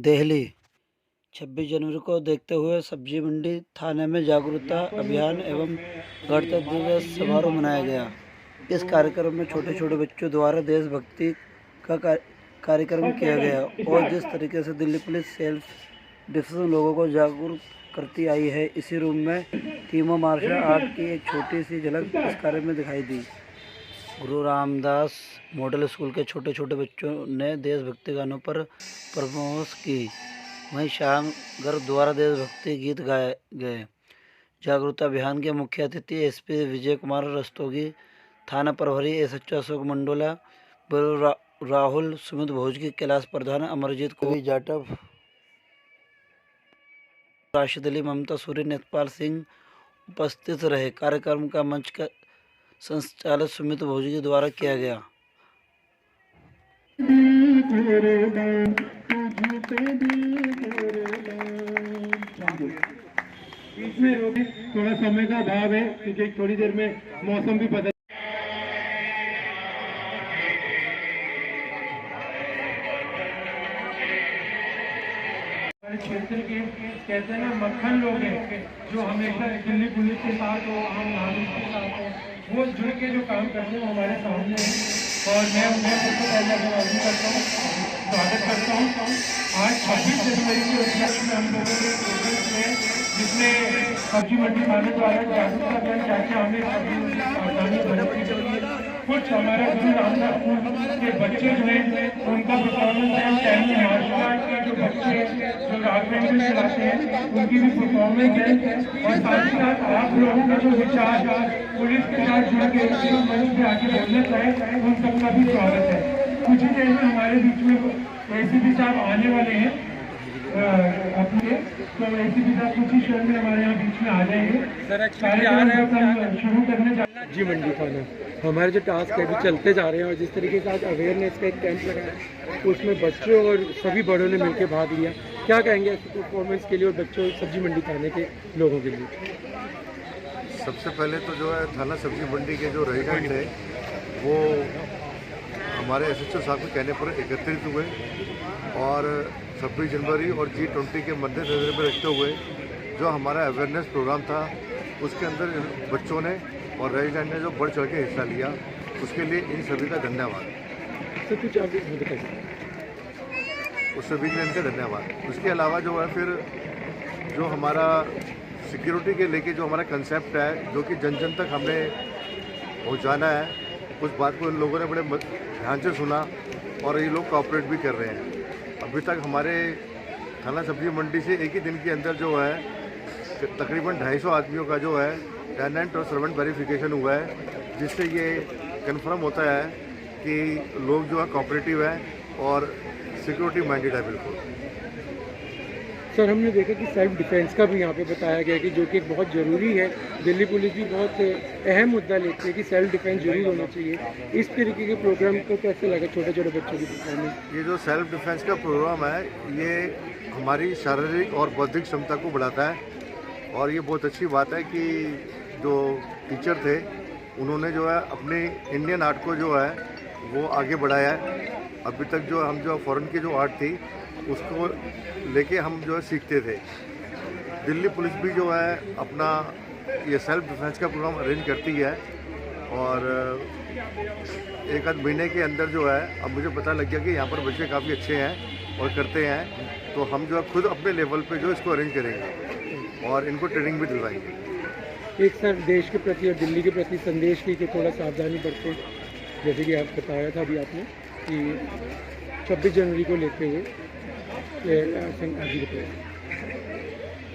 दिल्ली 26 जनवरी को देखते हुए सब्जी मंडी थाने में जागरूकता अभियान एवं गणतंत्र दिवस समारोह मनाया गया। इस कार्यक्रम में छोटे छोटे बच्चों द्वारा देशभक्ति का कार्यक्रम किया गया और जिस तरीके से दिल्ली पुलिस सेल्फ डिफेंस लोगों को जागरूक करती आई है, इसी रूम में तीनों मार्शल आर्ट की एक छोटी सी झलक इस कार्य में दिखाई दी। गुरु रामदास मॉडल स्कूल के छोटे छोटे बच्चों ने देशभक्ति गानों पर परफॉर्मेंस की। वहीं शाम गर्ग द्वारा देशभक्ति गीत गाए गए। जागरूकता अभियान के मुख्य अतिथि एसपी विजय कुमार रस्तोगी, थाना प्रभारी एसएचओ अशोक मंडोला, राहुल, सुमित भोजकी, कैलाश प्रधान, अमरजीत कवि जाटव, राशिद अली, ममता सूरी, नेतपाल सिंह उपस्थित रहे। कार्यक्रम का मंच का संचालन सुमित भोजकी द्वारा किया गया। इसमें थोड़ा समय का अभाव है क्योंकि थोड़ी देर में मौसम भी बदल क्षेत्र के कहते हैं ना मक्खन लोग हैं जो हमेशा दिल्ली पुलिस के साथ हो, हम नागरिक के साथ हो, वो जुड़ के जो काम करते हैं हमारे सामने है। और मैं उन्हें सबसे पहले अभिवादन करता हूँ, स्वागत करता हूँ। आज 26 जनवरी के उपलक्ष्य में हम लोगों ने प्रोग्राम किए जिसमें सब्जी मंडी थाने द्वारा जागरूकता अभियान चाहे हमें सब्जी सावधानी बरतनी चाहिए। कुछ हमारे गुरु रामदास स्कूल के बच्चे जो हैं उनका परफॉर्मेंस है, चाहे मार्शल आर्ट के जो बच्चे जो राजनीति में चलाते हैं उनकी भी परफॉर्मेंस है। और साथ ही साथ आप लोगों का जो विचार पुलिस के साथ जुड़ के मंच पे आगे बोलना चाहे उन सबका भी स्वागत है। कुछ ही देर में हमारे बीच में एसीपी साहब आने वाले हैं अपने, तो एसीपी साहब कुछ ही क्षण में हमारे यहाँ बीच में आ जाएंगे। शुरू करने जी मंडी थाना हमारे जो टास्क है भी चलते जा रहे हैं और जिस तरीके से आज अवेयरनेस का एक कैंप लगाया है उसमें बच्चों और सभी बड़ों ने मिलकर भाग लिया। क्या कहेंगे परफॉर्मेंस के लिए और बच्चों सब्जी मंडी थाने के लोगों के लिए? सबसे पहले तो जो है थाना सब्जी मंडी के जो रेजिडेंट है वो हमारे एसएचओ साहब के कहने पर एकत्रित हुए और 26 जनवरी और G20 के मद्देनजर में रखते हुए जो हमारा अवेयरनेस प्रोग्राम था उसके अंदर बच्चों ने और रेजिडेंट ने जो बढ़ चढ़ के हिस्सा लिया, उसके लिए इन सभी का धन्यवाद। तो कुछ उस सभी के लिए इनका धन्यवाद। उसके अलावा जो है फिर जो हमारा सिक्योरिटी के लेके जो हमारा कंसेप्ट है जो कि जन जन तक हमने पहुंचाना है, उस बात को इन लोगों ने बड़े ध्यान से सुना और ये लोग कोऑपरेट भी कर रहे हैं। अभी तक हमारे थाना सब्जी मंडी से एक ही दिन के अंदर जो है तकरीबन 250 आदमियों का जो है टेनेंट और सर्वेंट वेरिफिकेशन हुआ है, जिससे ये कंफर्म होता है कि लोग जो है कोऑपरेटिव हैं और सिक्योरिटी माइंडेड है बिल्कुल। सर हमने देखा कि सेल्फ डिफेंस का भी यहाँ पे बताया गया कि जो कि बहुत ज़रूरी है। दिल्ली पुलिस भी बहुत अहम मुद्दा लेती है कि सेल्फ डिफेंस जरूर होना चाहिए। इस तरीके के प्रोग्राम को कैसे लगा छोटे छोटे बच्चों की परफॉर्मेंस? ये जो सेल्फ डिफेंस का प्रोग्राम है ये हमारी शारीरिक और बौद्धिक क्षमता को बढ़ाता है और ये बहुत अच्छी बात है कि जो टीचर थे उन्होंने जो है अपने इंडियन आर्ट को जो है वो आगे बढ़ाया है। अभी तक जो हम जो फॉरेन की जो आर्ट थी उसको लेके हम जो है सीखते थे। दिल्ली पुलिस भी जो है अपना ये सेल्फ डिफेंस का प्रोग्राम अरेंज करती है और एक आध महीने के अंदर जो है अब मुझे पता लग गया कि यहाँ पर बच्चे काफ़ी अच्छे हैं और करते हैं, तो हम जो है खुद अपने लेवल पे जो इसको अरेंज करेंगे और इनको ट्रेनिंग भी दिलवाएंगे। एक सर देश के प्रति और दिल्ली के प्रति संदेश की कि थोड़ा सावधानी बरतें, जैसे कि आप बताया था अभी आपने कि 26 जनवरी को लेते हुए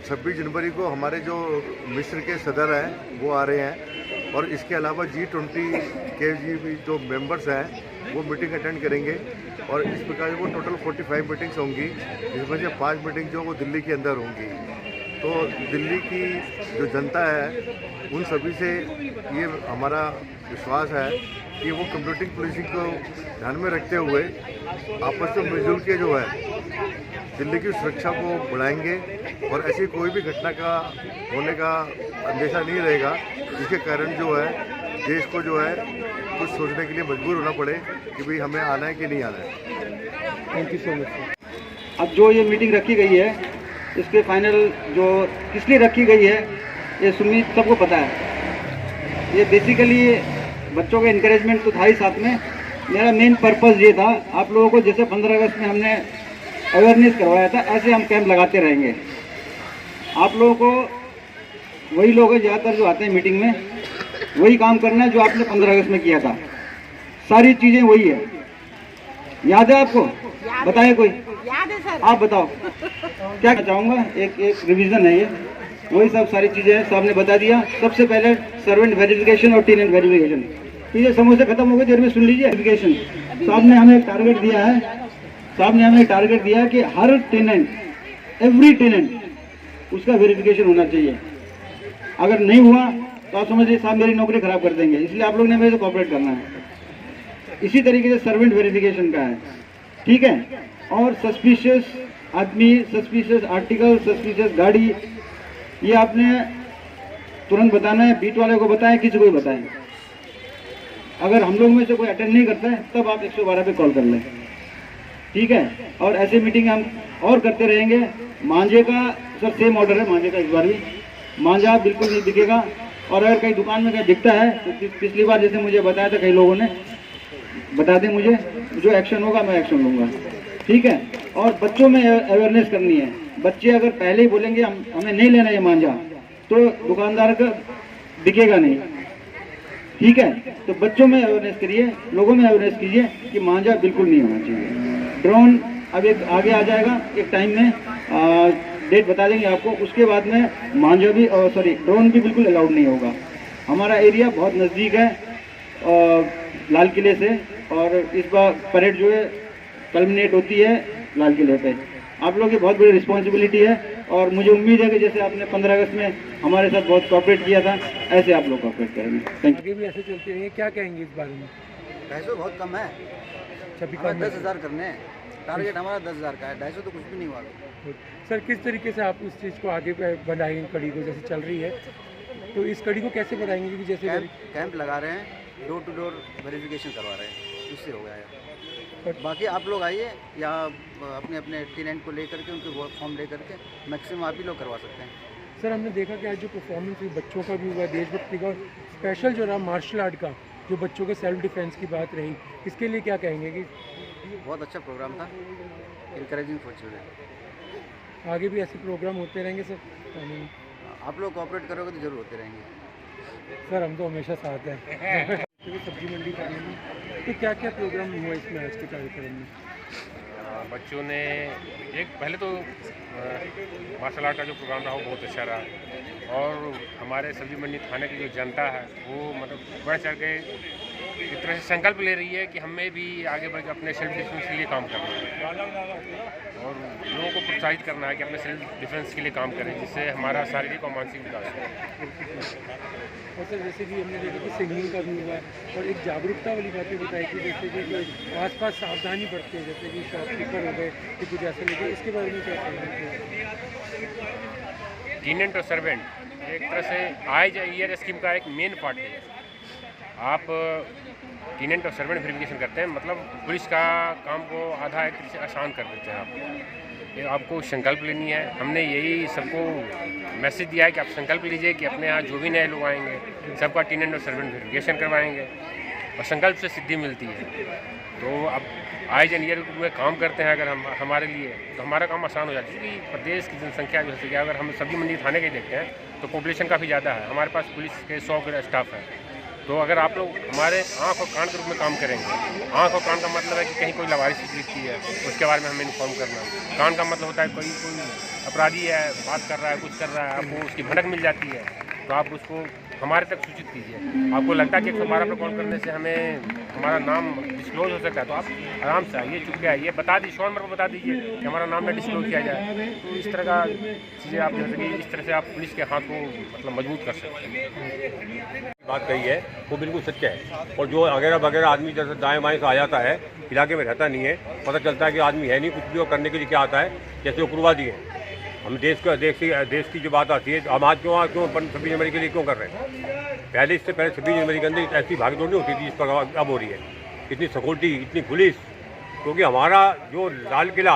26 जनवरी को हमारे जो मिस्र के सदर हैं वो आ रहे हैं और इसके अलावा G20 के जो मेंबर्स हैं वो मीटिंग अटेंड करेंगे और इस प्रकार वो टोटल 45 मीटिंग्स होंगी, जिसमें से 5 मीटिंग जो वो दिल्ली के अंदर होंगी। तो दिल्ली की जो जनता है उन सभी से ये हमारा विश्वास है कि वो कम्युनिटी पुलिसिंग को ध्यान में रखते हुए आपस में मिलजुल के जो है दिल्ली की सुरक्षा को बढ़ाएंगे और ऐसी कोई भी घटना का होने का अंदेशा नहीं रहेगा जिसके कारण जो है देश को जो है कुछ सोचने के लिए मजबूर होना पड़े कि भाई हमें आना है कि नहीं आना है। Thank you so much. अब जो ये मीटिंग रखी गई है, इसके फाइनल जो किस लिए रखी गई है ये सुमित सबको पता है। ये बेसिकली बच्चों का इंकरेजमेंट तो था ही, साथ में मेरा मेन पर्पस ये था, आप लोगों को जैसे 15 अगस्त में हमने अवेयरनेस करवाया था, ऐसे हम कैंप लगाते रहेंगे। आप लोगों को वही लोग हैं ज़्यादातर जो आते हैं मीटिंग में, वही काम करना है जो आपने 15 अगस्त में किया था। सारी चीज़ें वही है। याद है आपको? बताइए कोई। याद है सर। आप बताओ क्या चाहूँगा। एक रिवीजन है ये, वही सब सारी चीज़ें सब आपने बता दिया। सबसे पहले सर्वेंट वेरिफिकेशन और टेनेंट वेरिफिकेशन, चीज़ें समझ से खत्म हो गई, देर में सुन लीजिए। वेरिफिकेशन साहब ने हमें एक टारगेट दिया है, साहब ने हमें एक टारगेट दिया है कि हर टेनेंट, एवरी टेनेंट उसका वेरिफिकेशन होना चाहिए। अगर नहीं हुआ तो आप समझिए साहब मेरी नौकरी खराब कर देंगे, इसलिए आप लोग ने मेरे से कॉपरेट करना है। इसी तरीके से सर्वेंट वेरिफिकेशन का है, ठीक है। और सस्पिशियस आदमी, सस्पिशियस आर्टिकल, सस्पिशियस गाड़ी, ये आपने तुरंत बताना है। बीट वाले को बताएं, किसी को भी बताएं। अगर हम लोग में से कोई अटेंड नहीं करता है तब आप 112 पे कॉल कर लें, ठीक है। और ऐसे मीटिंग हम और करते रहेंगे। मांझे का सर सेम ऑर्डर है, मांझे का इस बार भी मांझा बिल्कुल नहीं दिखेगा। और अगर कहीं दुकान में कहीं दिखता है तो पिछली बार जैसे मुझे बताया था कई लोगों ने, बता दें मुझे, जो एक्शन होगा मैं एक्शन लूँगा, ठीक है। और बच्चों में अवेयरनेस करनी है। बच्चे अगर पहले ही बोलेंगे हमें नहीं लेना ये मांझा, तो दुकानदार का दिखेगा नहीं, ठीक है। तो बच्चों में अवेयरनेस करिए, लोगों में अवेयरनेस कीजिए कि मांझा बिल्कुल नहीं होना चाहिए। ड्रोन अब एक आगे आ जाएगा, एक टाइम में डेट बता देंगे आपको। उसके बाद में मांझा भी ड्रोन भी बिल्कुल अलाउड नहीं होगा। हमारा एरिया बहुत नज़दीक है लाल किले से, और इस बार परेड जो है कल्मिनेट होती है लाल किले पे। आप लोगों की बहुत बड़ी रिस्पॉन्सिबिलिटी है, और मुझे उम्मीद है कि जैसे आपने 15 अगस्त में हमारे साथ बहुत कोऑपरेट किया था, ऐसे आप लोग कोऑपरेट करेंगे। थैंक आगे भी ऐसे चलते रहेंगे। क्या कहेंगे इस बारे में? पैसे बहुत कम है, छब्बीस हमें 10,000 करने हैं। टारगेट हमारा 10,000 का है, 250 तो कुछ भी नहीं हुआ। सर किस तरीके से आप उस चीज़ को आगे बढ़ाएंगे? कड़ी को जैसे चल रही है, तो इस कड़ी को कैसे बढ़ाएंगे? क्योंकि जैसे कैंप लगा रहे हैं, डोर टू डोर वेरिफिकेशन करवा रहे हैं, उससे हो गया है। बाकी आप लोग आइए, या अपने अपने टेनेंट को लेकर के, उनके फॉर्म लेकर के मैक्सिमम आप ही लोग करवा सकते हैं। सर हमने देखा कि आज जो परफॉर्मेंस हुई बच्चों का भी हुआ, देशभक्ति का, स्पेशल जो रहा मार्शल आर्ट का, जो बच्चों के सेल्फ डिफेंस की बात रही, इसके लिए क्या कहेंगे? कि बहुत अच्छा प्रोग्राम था, इनकरेजिंग फॉर चिल्ड्रन। आगे भी ऐसे प्रोग्राम होते रहेंगे सर? आप लोग कोऑपरेट करोगे तो जरूर होते रहेंगे। सर हम तो हमेशा साथ हैं। सब्जी मंडी करने में तो क्या क्या प्रोग्राम हुआ इसमें आज के कार्यक्रम में? बच्चों ने एक पहले तो मार्शल आर्ट का जो प्रोग्राम रहा वो बहुत अच्छा रहा, और हमारे सब्जी मंडी थाने की जो जनता है वो मतलब बढ़ चढ़ के एक तरह से संकल्प ले रही है कि हमें भी आगे बढ़ के अपने सेल्फ डिफेंस के लिए काम करना है, और लोगों को प्रोत्साहित करना है कि अपने सेल्फ डिफेंस के लिए काम करें, जिससे हमारा शारीरिक और मानसिक विकास हो। और सर जैसे कि हमने देखा कि सिंगिंग का भी हुआ, और एक जागरूकता वाली बातें बताई कि जैसे कि आसपास सावधानी बरते, जैसे कि शॉपकीपर हो गए कि कुछ ऐसे लगे, इसके बारे में क्या कहेंगे? टेनेंट और सर्वेंट एक तरह से आइज ईयर स्कीम का एक मेन पार्ट है। आप टेनेंट और सर्वेंट वेरिफिकेशन करते हैं, मतलब पुलिस का काम को आधा एक तरह से आसान कर देते हैं। आपको संकल्प लेनी है। हमने यही सबको मैसेज दिया है कि आप संकल्प लीजिए कि अपने यहाँ जो भी नए लोग आएंगे सबका टेनेंट और सर्वेंट वेरिफिकेशन करवाएंगे, और संकल्प से सिद्धि मिलती है। तो अब आइज एन ईयर में काम करते हैं अगर हम हमारे लिए, तो हमारा काम आसान हो जाता है। क्योंकि प्रदेश की जनसंख्या जो है, अगर हम सब्जी मंडी थाने के देखते हैं तो पॉपुलेशन काफ़ी ज़्यादा है। हमारे पास पुलिस के 100 के स्टाफ है। तो अगर आप लोग हमारे आँख और कान के रूप में काम करेंगे, आँख और कान का मतलब है कि कहीं कोई लावारिस दिखती है उसके बारे में हमें इन्फॉर्म करना। कान का मतलब होता है कोई अपराधी है, बात कर रहा है, कुछ कर रहा है, आपको उसकी भनक मिल जाती है तो आप उसको हमारे तक सूचित कीजिए। आपको लगता है कि 112 पर कॉल करने से हमें हमारा नाम डिस्क्लोज हो सकता है, तो आप आराम से आइए, चुप के आइए, बता दीजिए, 100 नंबर पर बता दीजिए कि हमारा नाम न डिस्क्लोज किया जाए। तो इस तरह का चीज़ें आप जैसे कि इस तरह से आप पुलिस के हाथ को मतलब मजबूत कर सकते हैं। बात कही है वो बिल्कुल सच्चा है। और जो वगैरह वगैरह आदमी जैसे दाएं बाएं से आ जाता है, इलाके में रहता नहीं है, पता चलता है कि आदमी है नहीं, कुछ भी करने के लिए क्या आता है, जैसे उग्रवादी है। हम देश की जो बात आती है, हम आज क्यों 26 जनवरी के लिए क्यों कर रहे हैं? पहले इससे पहले 26 जनवरी के अंदर ऐसी भागदौड़ नहीं होती थी, इस पर अब हो रही है। इतनी सिक्योरिटी, इतनी पुलिस, क्योंकि हमारा जो लाल किला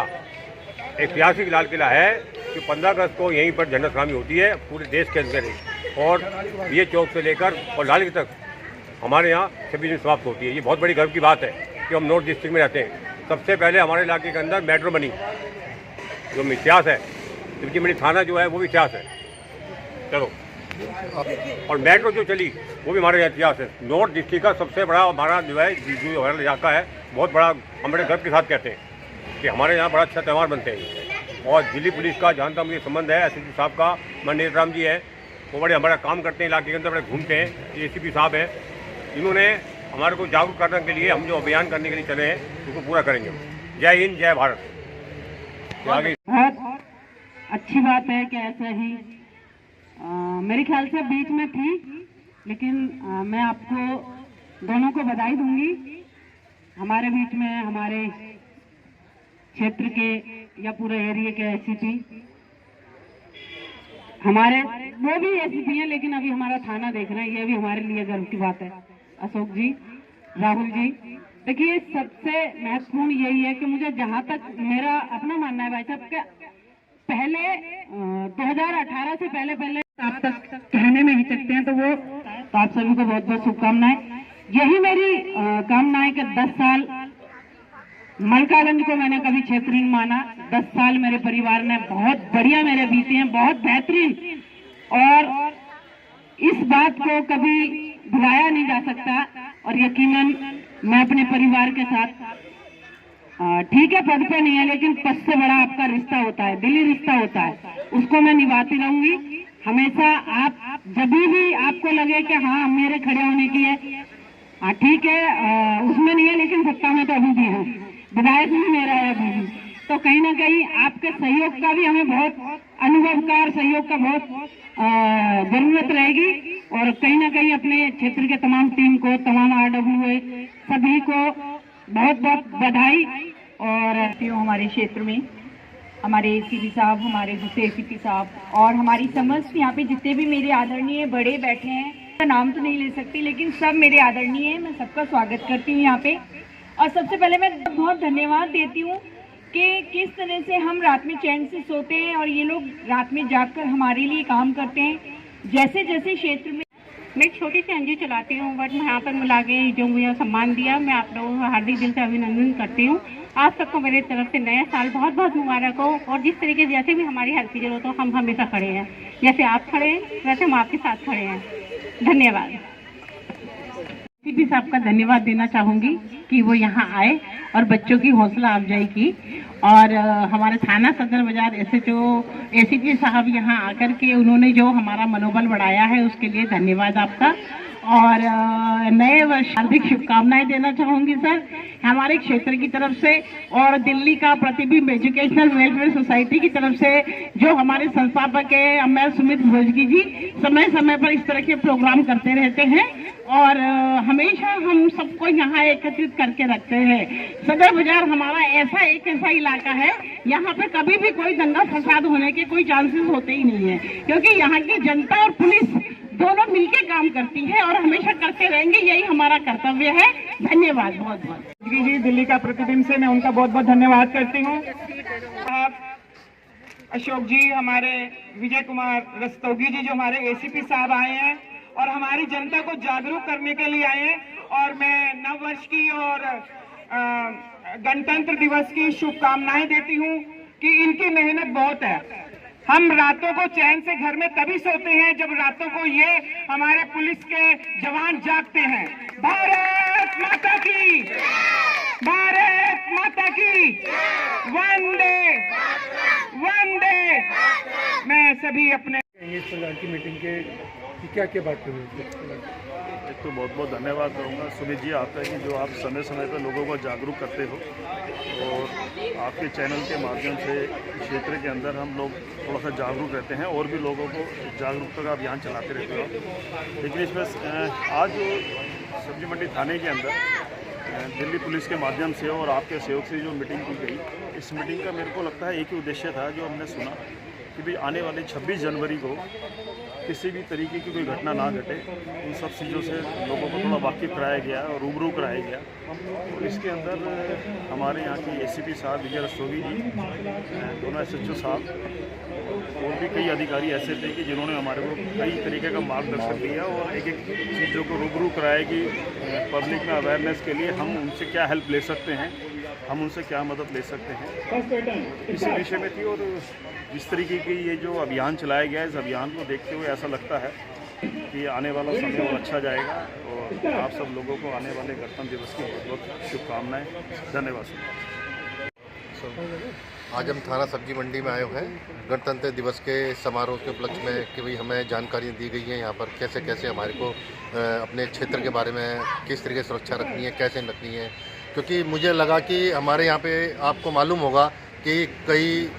ऐतिहासिक लाल किला है कि 15 अगस्त को यहीं पर झंडा सलामी होती है पूरे देश के अंदर ही, और ये चौक से लेकर और लाल किला तक हमारे यहाँ 26 दिन समाप्त होती है। ये बहुत बड़ी गर्व की बात है कि हम नॉर्थ डिस्ट्रिक्ट में रहते हैं। सबसे पहले हमारे इलाके के अंदर मेट्रो बनी, जो इतिहास है, सब्जी मंडी थाना जो है वो भी इतिहास है। चलो, और मेट्रो जो चली वो भी हमारे इतिहास है। नॉर्थ डिस्ट्रिक्ट का सबसे बड़ा हमारा जो है जो हमारा इलाका है, बहुत बड़ा, हम बड़े गर्व के साथ कहते हैं कि हमारे यहाँ बड़ा अच्छा त्यौहार बनते हैं। और दिल्ली पुलिस का जहाँ तक मुझे संबंध है, एसएसपी साहब का, मनोज राम जी है, वो बड़े हमारा काम करते हैं इलाके के अंदर, बड़े घूमते हैं। एसीपी साहब हैं, इन्होंने हमारे को जागरूक करने के लिए हम जो अभियान करने के लिए चले हैं उसको पूरा करेंगे। जय हिंद, जय भारत। आगे बहुत अच्छी बात है कि ऐसा ही मेरे ख्याल से बीच में थी, लेकिन मैं आपको दोनों को बधाई दूंगी। हमारे बीच में हमारे क्षेत्र के या पूरे एरिया के एसीपी, हमारे वो भी एसीपी हैं, लेकिन अभी हमारा थाना देख रहे हैं, ये भी हमारे लिए गर्व की बात है। अशोक जी, राहुल जी, देखिए सबसे महत्वपूर्ण यही है कि मुझे जहां तक मेरा अपना मानना है भाई साहब के पहले 2018 से पहले आप तक कहने में हिचकते हैं, तो आप सभी को बहुत बहुत शुभकामनाएं। यही मेरी कामना है कि 10 साल मलकागंज को मैंने कभी क्षेत्र नहीं माना। 10 साल मेरे परिवार ने बहुत बढ़िया मेरे बीते हैं, बहुत बेहतरीन, और इस बात को कभी भुलाया नहीं जा सकता। और यकीनन मैं अपने परिवार के साथ, ठीक है पद पे नहीं है, लेकिन पद से बड़ा आपका रिश्ता होता है, दिली रिश्ता होता है, उसको मैं निभाती रहूंगी हमेशा। आप जब भी आपको लगे कि हाँ मेरे खड़े होने की है, हाँ ठीक है, उसमें नहीं है, लेकिन सत्ता में तो अभी भी है, विधायक भी मेरा है अभी भी, तो कहीं ना कहीं आपके सहयोग का भी हमें बहुत अनुभवकार सहयोग का बहुत जरूरत रहेगी। और कहीं ना कहीं अपने क्षेत्र के तमाम टीम को, तमाम RWA सभी को बहुत बहुत बधाई। और हमारे क्षेत्र में हमारे एसीपी साहब, हमारे दूसरे एसीपी साहब और हमारी समस्त यहाँ पे जितने भी मेरे आदरणीय बड़े बैठे हैं, नाम तो नहीं ले सकती, लेकिन सब मेरे आदरणीय हैं, मैं सबका स्वागत करती हूँ यहाँ पे। और सबसे पहले मैं बहुत धन्यवाद देती हूँ कि किस तरह से हम रात में चैन से सोते हैं और ये लोग रात में जागकर हमारे लिए काम करते हैं। जैसे जैसे क्षेत्र में मैं छोटी सी एनजीओ चलाती हूँ, बट यहाँ पर मिला के जो मुझे सम्मान दिया, मैं आप लोगों का हार्दिक दिल से अभिनंदन करती हूँ। आप सबको मेरे तरफ से नया साल बहुत बहुत मुबारक हो। और जिस तरीके से जैसे भी हमारी हेल्प की जरूरत हो, हम हमेशा खड़े हैं, जैसे आप खड़े हैं वैसे हम आपके साथ खड़े हैं। धन्यवाद। एसीपी साहब का धन्यवाद देना चाहूँगी कि वो यहाँ आए और बच्चों की हौसला अफजाई की, और हमारे थाना सदर बाजार SHO एसीपी साहब यहाँ आकर के उन्होंने जो हमारा मनोबल बढ़ाया है, उसके लिए धन्यवाद आपका। और नए वर्ष हार्दिक शुभकामनाएं देना चाहूँगी सर हमारे क्षेत्र की तरफ से, और दिल्ली का प्रतिबिंब एजुकेशनल वेलफेयर सोसाइटी की तरफ से जो हमारे संस्थापक है अमर सुमित भोजगी जी समय समय पर इस तरह के प्रोग्राम करते रहते हैं, और हमेशा हम सबको यहाँ एकत्रित करके रखते हैं। सदर बाजार हमारा ऐसा इलाका है, यहाँ पे कभी भी कोई दंगा फसाद होने के कोई चांसेस होते ही नहीं है, क्योंकि यहाँ की जनता और पुलिस दोनों मिलके काम करती है और हमेशा करते रहेंगे, यही हमारा कर्तव्य है। धन्यवाद बहुत बहुत। जी, दिल्ली का प्रतिबिंब से मैं उनका बहुत बहुत धन्यवाद करती हूँ। अशोक जी, हमारे विजय कुमार रस्तोगी जी जो हमारे एसीपी साहब आए हैं और हमारी जनता को जागरूक करने के लिए आए हैं, और मैं नव वर्ष की और गणतंत्र दिवस की शुभकामनाएं देती हूँ कि इनकी मेहनत बहुत है। हम रातों को चैन से घर में तभी सोते हैं जब रातों को ये हमारे पुलिस के जवान जागते हैं। भारत माता की, भारत माता की, वंदे वंदे। मैं सभी अपने इस प्रकार की मीटिंग के क्या क्या बातें हुई? एक तो बहुत बहुत धन्यवाद करूँगा सुमित जी आपका कि जो आप समय समय पर लोगों को जागरूक करते हो, और आपके चैनल के माध्यम से क्षेत्र के अंदर हम लोग थोड़ा सा जागरूक रहते हैं और भी लोगों को जागरूकता का अभियान चलाते रहते हो। लेकिन इसमें आज जो सब्जी मंडी थाने के अंदर दिल्ली पुलिस के माध्यम से और आपके सहयोग से जो मीटिंग की गई, इस मीटिंग का मेरे को लगता है एक ही उद्देश्य था जो हमने सुना कि भाई आने वाले 26 जनवरी को किसी भी तरीके की कोई घटना ना घटे, उन सब चीज़ों से लोगों को थोड़ा वाकिफ़ कराया गया और रूबरू कराया गया। और इसके अंदर हमारे यहाँ की एसीपी साहब विजय रस्तोगी जी, दोनों एसएचओ साहब और भी कई अधिकारी ऐसे थे कि जिन्होंने हमारे को कई तरीके का मार्गदर्शन दिया और एक एक चीज़ों को रूबरू कराया कि पब्लिक में अवेयरनेस के लिए हम उनसे क्या हेल्प ले सकते हैं, हम उनसे क्या मदद ले सकते हैं, इसी विषय में थी। और जिस तरीके की ये जो अभियान चलाया गया है, इस अभियान को देखते हुए ऐसा लगता है कि आने वाला समय और अच्छा जाएगा। और आप सब लोगों को आने वाले गणतंत्र दिवस की बहुत बहुत शुभकामनाएं। धन्यवाद सर। आज हम थाना सब्जी मंडी में आए हुए हैं गणतंत्र दिवस के समारोह के उपलक्ष्य में कि भाई हमें जानकारी दी गई है यहाँ पर कैसे कैसे हमारे को अपने क्षेत्र के बारे में किस तरीके से सुरक्षा रखनी है, कैसे रखनी है। क्योंकि मुझे लगा कि हमारे यहाँ पे आपको मालूम होगा कि कई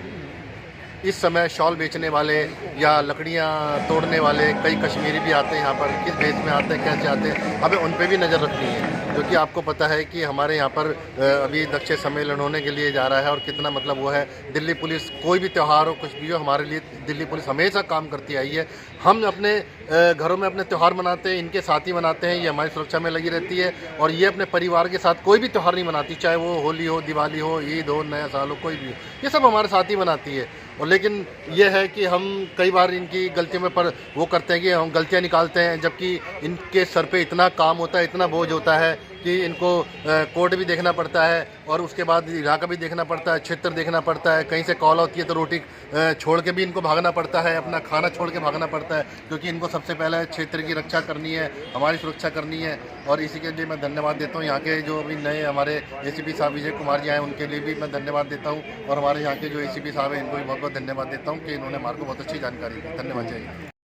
इस समय शॉल बेचने वाले या लकड़ियाँ तोड़ने वाले कई कश्मीरी भी आते हैं यहाँ पर, किस भेष में आते हैं, कैसे आते हैं, हमें उन पे भी नज़र रखनी है। क्योंकि आपको पता है कि हमारे यहाँ पर अभी दक्षिण सम्मेलन होने के लिए जा रहा है और कितना मतलब वो है, दिल्ली पुलिस कोई भी त्यौहार हो कुछ भी हो, हमारे लिए दिल्ली पुलिस हमेशा काम करती आई है। हम अपने घरों में अपने त्यौहार मनाते हैं, इनके साथ ही मनाते हैं, ये हमारी सुरक्षा में लगी रहती है। और ये अपने परिवार के साथ कोई भी त्यौहार नहीं मनाती, चाहे वो होली हो, दिवाली हो, ईद हो, नया साल हो, कोई भी हो, ये सब हमारे साथ ही मनाती है। और लेकिन ये है कि हम कई बार इनकी गलतियों में पर वो करते हैं कि हम गलतियां निकालते हैं, जबकि इनके सर पे इतना काम होता है, इतना बोझ होता है कि इनको कोर्ट भी देखना पड़ता है और उसके बाद इलाका भी देखना पड़ता है, क्षेत्र देखना पड़ता है। कहीं से कॉल होती है तो रोटी छोड़ के भी इनको भागना पड़ता है, अपना खाना छोड़ के भागना पड़ता है, क्योंकि इनको सबसे पहले क्षेत्र की रक्षा करनी है, हमारी सुरक्षा करनी है। और इसी के लिए मैं धन्यवाद देता हूँ यहाँ के जो अभी नए हमारे एसीपी साहब विजय कुमार जी आए, उनके लिए भी मैं धन्यवाद देता हूँ। और हमारे यहाँ के जो एसीपी साहब हैं, इनको भी बहुत बहुत धन्यवाद देता हूँ कि इन्होंने हमारे को बहुत अच्छी जानकारी दी। धन्यवाद।